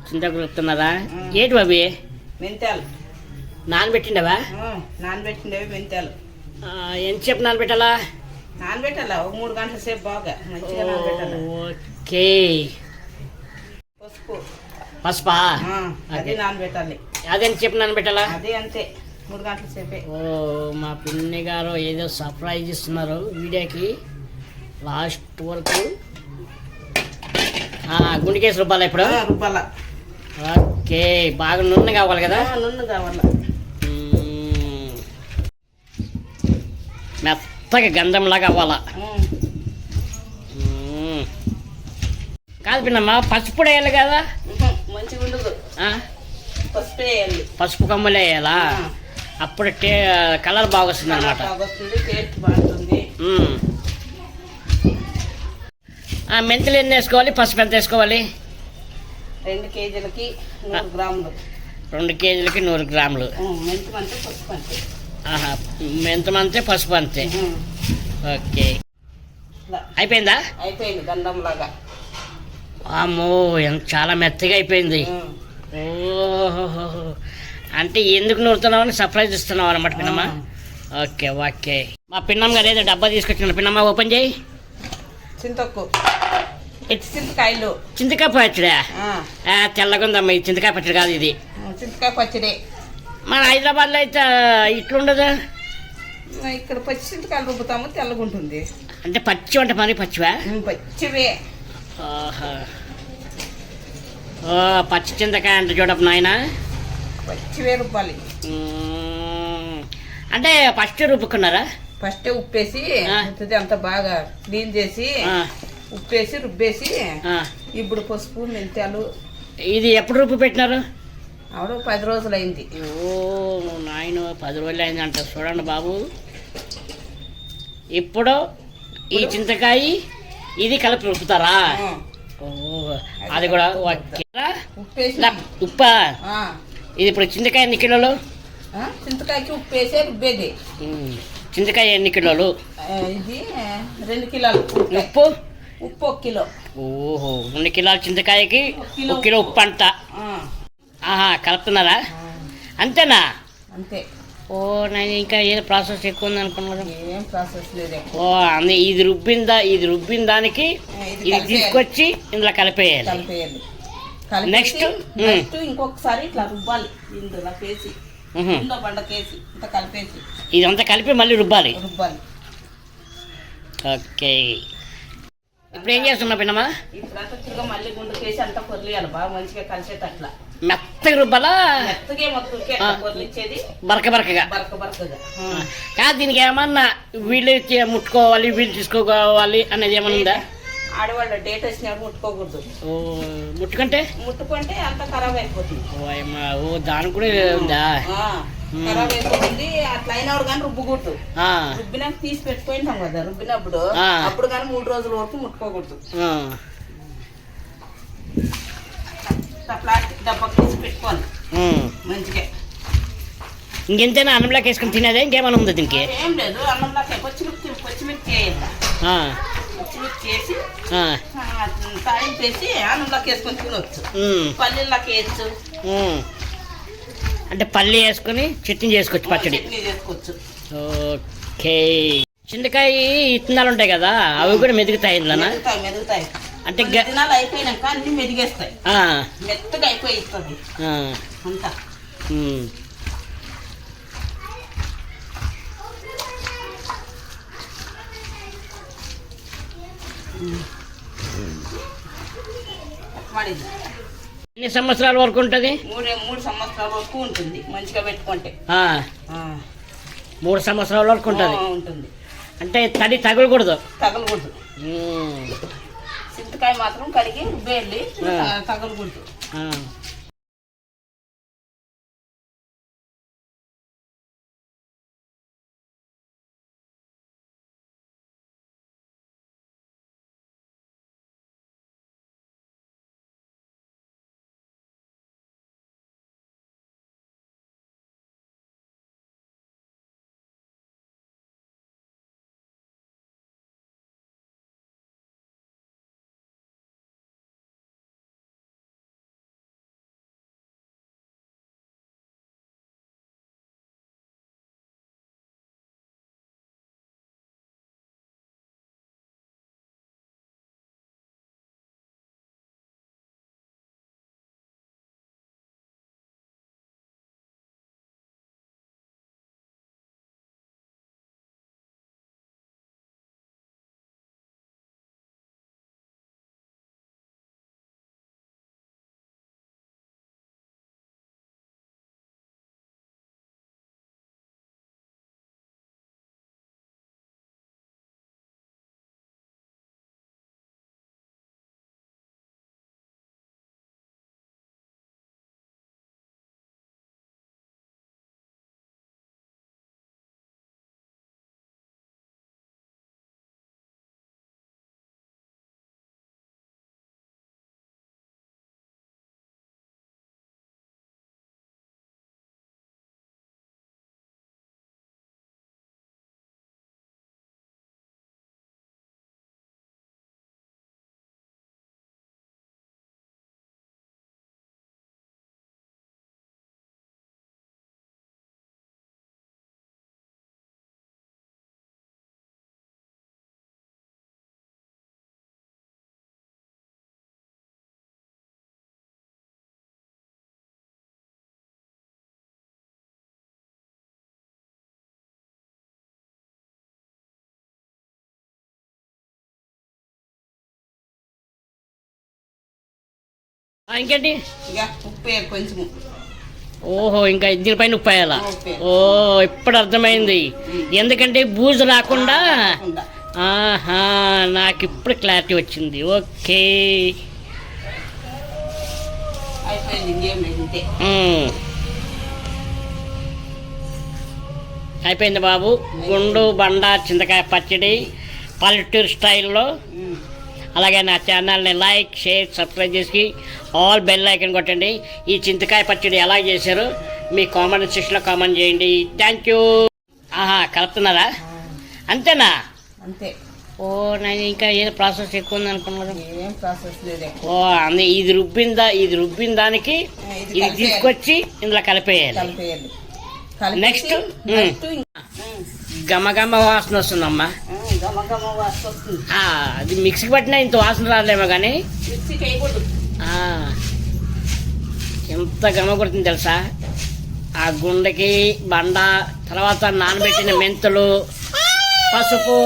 చింతకు చెప్తున్నారా? ఏంటి బాబీ? మెంతాలు నానబెట్టిండవా? నానబెట్టిండేవి మెంతాలు. ఎంతసేపు నానబెట్టాలా? నానబెట్టాలా ఒక 3 గంటల సేపు బాగా మంచిగా నానబెట్టాలి. ఓకే. పసుపా? అది నానబెట్టాలి. అదేంటి చెప్పు నానబెట్టాలా? అదే అంతే 3 గంటల సేపే. మా పిన్ని గారు ఏదో సర్ప్రైజ్ ఇస్తున్నారు వీడియోకి. లాస్ట్ వరకు గుండెకేసి రుబ్బాలా ఇప్పుడు? రుబ్బాలా. ఓకే. బాగా నూనె కావాలి కదా? నూనె కావాలా. మెత్తగా గంధంలాగా అవ్వాలా. కాదు పిన్నమ్మా, పసుపు వేయాలి కదా? మంచిగా ఉండదు. పసుపు వేయాలి. పసుపు కమ్మలు వేయాలా? అప్పుడు కలర్ బాగా వస్తుంది అనమాట. టేస్ట్ బాగుంటుంది. మెంతులు ఎన్ని వేసుకోవాలి? పసుపు ఎంత వేసుకోవాలి? 2 కేజీలకి 100 గ్రాములు. 2 కేజీలకి 100 గ్రాములు. మెంతం అంతే పసుపు అంతే. మెంతం అంతే పసుపు అంతే. ఓకే. అయిపోయిందా? అయిపోయింది గంధం లాగా. అమ్మో, చాలా మెత్తగా అయిపోయింది. ఓహో, అంటే ఎందుకు నూరుతున్నామని సర్ప్రైజ్ ఇస్తున్నావు అనమాట పిన్నమ్మ. Okay okay. మా పిన్నమ్మ గారు ఏదో డబ్బా తీసుకొచ్చిన. పిన్నమ్మ ఓపెన్ చేయి. చింతకాయలు. చింతకాయ పచ్చడి తెల్లగుందమ్మా. ఈ చింతకాయ పచ్చడి కాదు ఇది. చింతకాయ పచ్చడి మన హైదరాబాద్లో అయితే ఇట్లుండదు. ఇక్కడ పచ్చి చింతకాయలు రుబ్బుతాము, తెల్లగుంటుంది. అంటే పచ్చి అంటే మరి పచ్చివా? పచ్చివే. పచ్చి చింతకాయ అంటే చూడపు నాయన. పచ్చివే రుబ్బాలి. అంటే ఫస్ట్ రుబ్బుకున్నారా? ఫస్ట్ ఉప్పేసి అంత బాగా క్లీన్ చేసి ఉప్పేసి రుబ్బేసి ఇప్పుడు పసుపు మెంతాలు. ఇది ఎప్పుడు రుబ్బు పెట్టినారు? ఆవిడ 10 రోజులు అయింది. ఓ నాయన, 10 రోజులు అయింది అంట. చూడండి బాబు, ఇప్పుడు ఈ చింతకాయ ఇది కలిపి రుబ్బుతారా? ఓ, అది కూడా ఉప్పా? ఇది ఇప్పుడు చింతకాయ ఎన్ని కిలోలు? చింతకాయకి ఉప్పేసే రుబ్బేది. చింతకాయ ఎన్ని కిలోలు? ఇది 2 కిలోలు. ఉప్పు? ఉప్పు 1 కిలో. ఓహో, 2 కిలోల చింతకాయకి 1 కిలో ఉప్పు అంట. కలుపుతున్నారా? అంతేనా? అంతే. ఓ నేను ఇంకా ఏదో ప్రాసెస్ ఎక్కువ ఉంది అనుకున్నాను. ఏం ప్రాసెస్ లేదు. ఓ ఇది రుబ్బిన దానికి ఇది తీసుకొచ్చి ఇందులో కలిపేయాలి. నెక్స్ట్ ఇంకొకసారి ఇట్లా రుబ్బాలి. ఇందులో వేసి బండకేసి ఇంత కలిపేసి ఇదంతా కలిపి మళ్ళీ రుబ్బాలి. ఓకే. ఇప్పుడు ఏం చేస్తున్నా పిన్నమ్మా? ఇప్పుడు మళ్ళీ గుండెకేసి అంతా పొర్లియాలి బాగా మంచిగా కలిసేటట్లా. మెత్తగా రుబ్బాలా? మెత్తగా మొత్తం పొర్లిచ్చేది బరక బరకగా. కాదు, దీనికి ఏమన్నా వీళ్ళు ముట్టుకోవాలి, వీళ్ళు తీసుకోవాలి అనేది ఏమన్నా ఉందా? ఆడవాళ్ళ డేట్ వచ్చినప్పుడు ముట్టుకోకూడదు. ముట్టుకుంటే అంత ఖరాబ్ అయిపోతుంది. ఓ దాని కూడా ఉందా? ఖరాబ్ అయిపోతుంది. అట్లా అయినప్పుడు కానీ రుబ్బకూడదు. రుబ్బినాక తీసి పెట్టుకుంటాం కదా, రుబ్బినప్పుడు అప్పుడు కానీ 3 రోజుల వరకు ముట్టుకోకూడదు. ప్లాస్టిక్ డబ్బా తీసి పెట్టుకోవాలి మంచిగా. ఇంకెంతైనా అన్నంలోకి వేసుకొని తినేదే? ఇంకేమైనా ఉందా దీనికి? ఏం లేదు. అన్నంలోకి పచ్చిమిర్చి వేయాలి. పచ్చిమిర్చి వేసి తాయింపు వేసి అన్నంలోకి వేసుకొని తినవచ్చు. పల్లీలోకి వేయచ్చు. అంటే పల్లి వేసుకొని చట్నీ చేసుకోవచ్చు, పచ్చడి చేసుకోవచ్చు. ఓకే. చింతకాయ ఇత్తనాలు ఉంటాయి కదా, అవి కూడా మెదుగుతాయి ఇందులోనా? మెదుగుతాయి. అంటే దినాలు అయిపోయినాక అన్ని మెదిగేస్తాయి. మెత్తగా అయిపోయిస్తుంది అంతా. ఎన్ని సంవత్సరాల వరకు ఉంటుంది? 3 సంవత్సరాల వరకు ఉంటుంది మంచిగా పెట్టుకుంటే. 3 సంవత్సరాల వరకు ఉంటుంది. అంటే తడి తగలకూడదు. చింతకాయ మాత్రం కడిగి రుబ్బేయాలి, తగలకూడదు. ఇంకేంటి? ఇక ఉప్పు వేయాలి కొంచెము. ఓహో, ఇంకా దీనిపైన ఉప్పు వేయాలా? ఉప్పు. ఓ, ఇప్పుడు అర్థమైంది. ఎందుకంటే బూజు రాకుండా. కాకుండా. ఆహా, నాకు ఇప్పుడు క్లారిటీ వచ్చింది. ఓకే. అయిపోయింది, ఇంకేం లేదు, ఇంతే. అయిపోయింది బాబు. గుండు బండ చింతకాయ పచ్చడి పల్లెటూరు స్టైల్లో. అలాగే నా ఛానల్ని లైక్, షేర్, సబ్స్క్రైబ్ చేసి ఆల్ బెల్ ఐకన్ కొట్టండి. ఈ చింతకాయ పచ్చడి ఎలా చేశారు మీ కామెంట్ సెక్షన్లో కామెంట్ చేయండి. Thank you. ఆహా, కలుపుతున్నారా? అంతేనా? అంతే. ఓ, నేను ఇంకా ఏదో ప్రాసెస్ ఎక్కువ ఉంది అనుకున్నాను. ఏం ప్రాసెస్ లేదు. ఓ, ఇది రుబ్బిన దానికి ఇది తీసుకొచ్చి ఇందులో కలిపేయాలి. కలిపేయాలి. నెక్స్ట్ గమగమ వాసన వస్తుందమ్మా. గమగమ వాసన వస్తుంది. అది మిక్సీకి పట్టినా ఇంత వాసన రాలేమో కానీ మిక్సీ చేయకూడదు. ఎంత గమ కొడుతుంది తెలుసా? ఆ గుండెకి బండ, తర్వాత నానబెట్టిన మెంతులు, పసుపు.